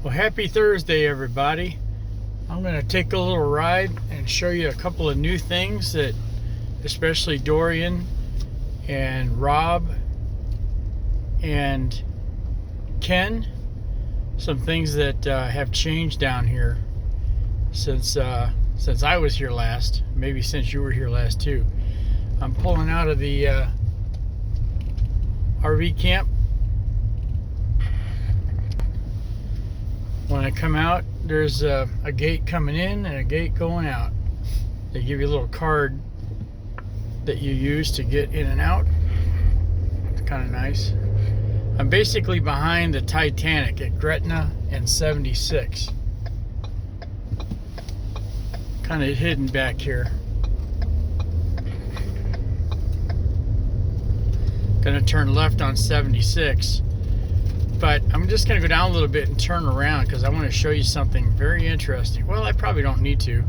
Well, happy Thursday, everybody. I'm going to take a little ride and show you a couple of new things that especially Dorian and Rob and Ken, some things that have changed down here since I was here last, maybe since you were here last too. I'm pulling out of the RV camp. When I come out, there's a gate coming in and a gate going out. They give you a little card that you use to get in and out. It's kind of nice. I'm basically behind the Titanic at Gretna and 76. Kind of hidden back here. Gonna turn left on 76. But I'm just going to go down a little bit and turn around because I want to show you something very interesting. Well, I probably don't need to.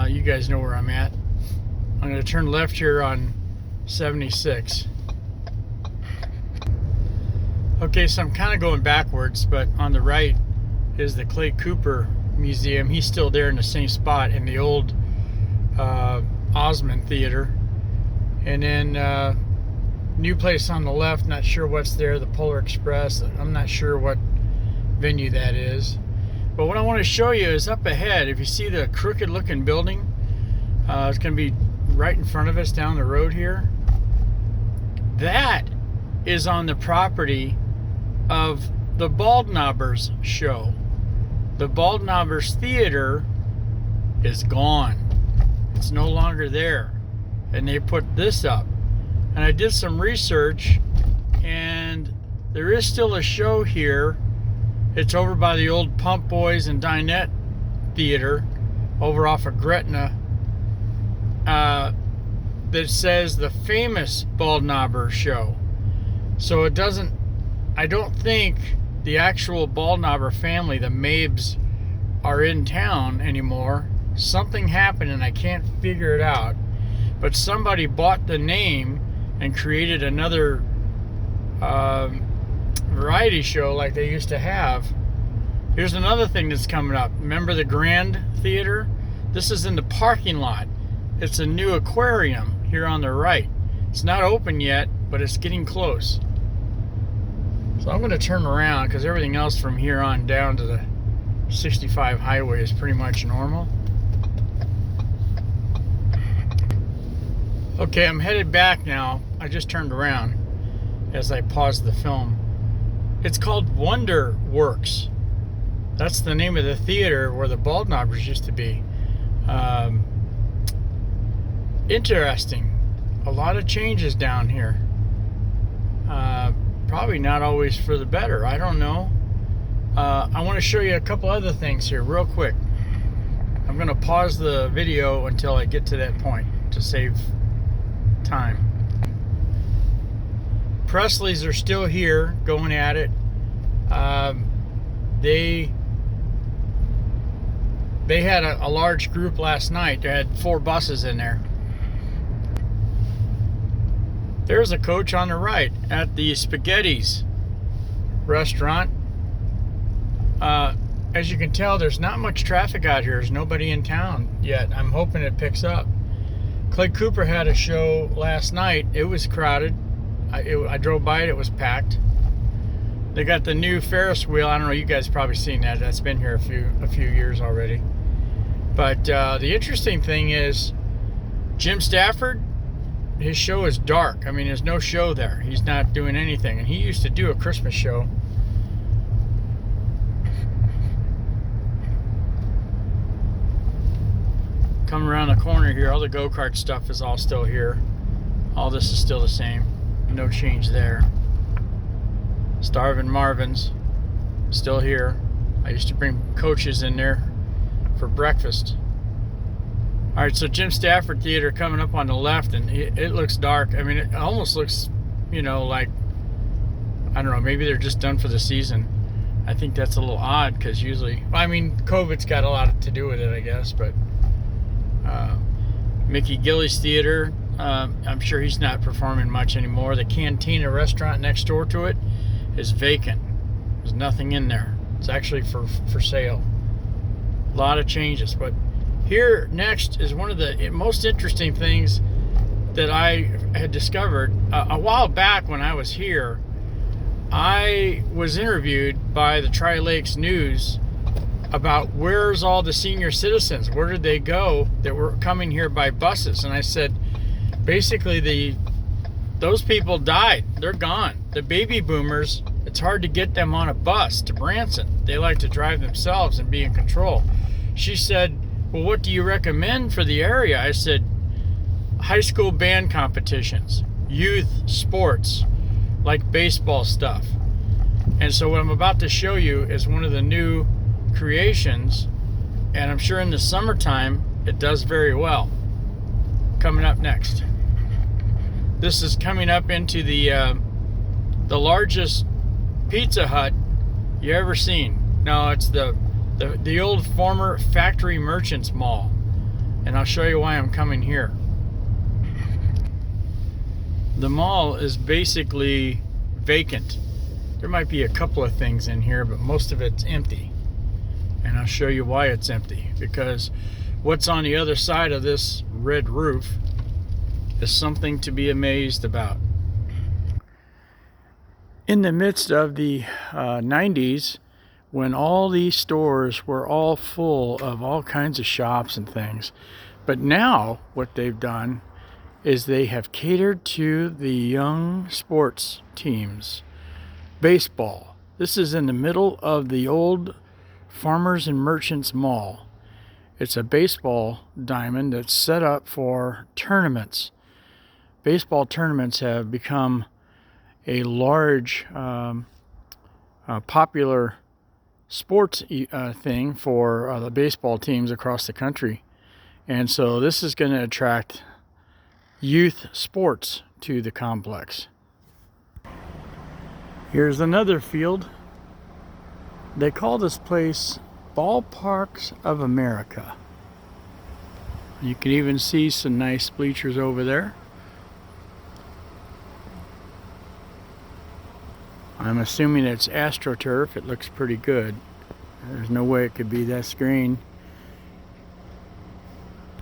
You guys know where I'm at. I'm going to turn left here on 76. Okay, so I'm kind of going backwards, but on the right is the Clay Cooper Museum. He's still there in the same spot in the old Osmond Theater. And then new place on the left, not sure what's there, the Polar Express. I'm not sure what venue that is. But what I want to show you is up ahead. If you see the crooked looking building, it's going to be right in front of us down the road here. That is on the property of the Baldknobbers show. The Baldknobbers Theater is gone. It's no longer there. And they put this up. And I did some research, and there is still a show here. It's over by the old Pump Boys and Dinette Theater over off of Gretna, that says the famous Baldknobber show. So it doesn't, I don't think the actual Baldknobber family, the Mabes, are in town anymore. Something happened and I can't figure it out. But somebody bought the name and created another variety show like they used to have. Here's another thing that's coming up. Remember the Grand Theater? This is in the parking lot. It's a new aquarium here on the right. It's not open yet, but it's getting close. So I'm going to turn around because everything else from here on down to the 65 highway is pretty much normal. Okay, I'm headed back now. I just turned around as I paused the film. It's called Wonder Works. That's the name of the theater where the Baldknobbers used to be. Interesting. A lot of changes down here. Probably not always for the better. I don't know. I want to show you a couple other things here real quick. I'm going to pause the video until I get to that point to save time. Presley's are still here going at it. They had a large group last night. They had 4 buses in there. There's a coach on the right at the Spaghetti's restaurant. As you can tell, there's not much traffic out here. There's nobody in town yet. I'm hoping it picks up. Clay Cooper had a show last night. It was crowded. I drove by it. It was packed. They got the new Ferris wheel. I don't know. You guys probably seen that. That's been here a few years already. But the interesting thing is, Jim Stafford, his show is dark. I mean, there's no show there. He's not doing anything. And he used to do a Christmas show. Come around the corner here, all the go-kart stuff is all still here. All this is still the same. No change there. Starvin' Marvin's still here. I used to bring coaches in there for breakfast. Alright, so Jim Stafford Theater coming up on the left, and it looks dark. I mean, it almost looks, you know, like, I don't know, maybe they're just done for the season. I think that's a little odd because usually, I mean, COVID's got a lot to do with it, I guess, but Mickey Gillies Theater, I'm sure he's not performing much anymore. The Cantina restaurant next door to it is vacant. There's nothing in there. It's actually for sale. A lot of changes. But here next is one of the most interesting things that I had discovered. A while back when I was here, I was interviewed by the Tri-Lakes News about where's all the senior citizens, where did they go that were coming here by buses. And I said, basically those people died, they're gone. The baby boomers, it's hard to get them on a bus to Branson. They like to drive themselves and be in control. She said, well, what do you recommend for the area? I said, high school band competitions, youth sports, like baseball stuff. And so what I'm about to show you is one of the new creations, and I'm sure in the summertime it does very well. Coming up next, this is coming up into the largest Pizza Hut you ever seen. No, it's the old former Factory Merchants Mall, and I'll show you why I'm coming here. The mall is basically vacant. There might be a couple of things in here, but most of it's empty. And I'll show you why it's empty, because what's on the other side of this red roof is something to be amazed about. In the midst of the 90s, when all these stores were all full of all kinds of shops and things, but now what they've done is they have catered to the young sports teams. Baseball. This is in the middle of the old Farmers and Merchants Mall. It's a baseball diamond that's set up for tournaments. Baseball tournaments have become a large popular sports thing for the baseball teams across the country. And so this is going to attract youth sports to the complex. Here's another field. They call this place Ballparks of America. You can even see some nice bleachers over there. I'm assuming it's AstroTurf. It looks pretty good. There's no way it could be this green.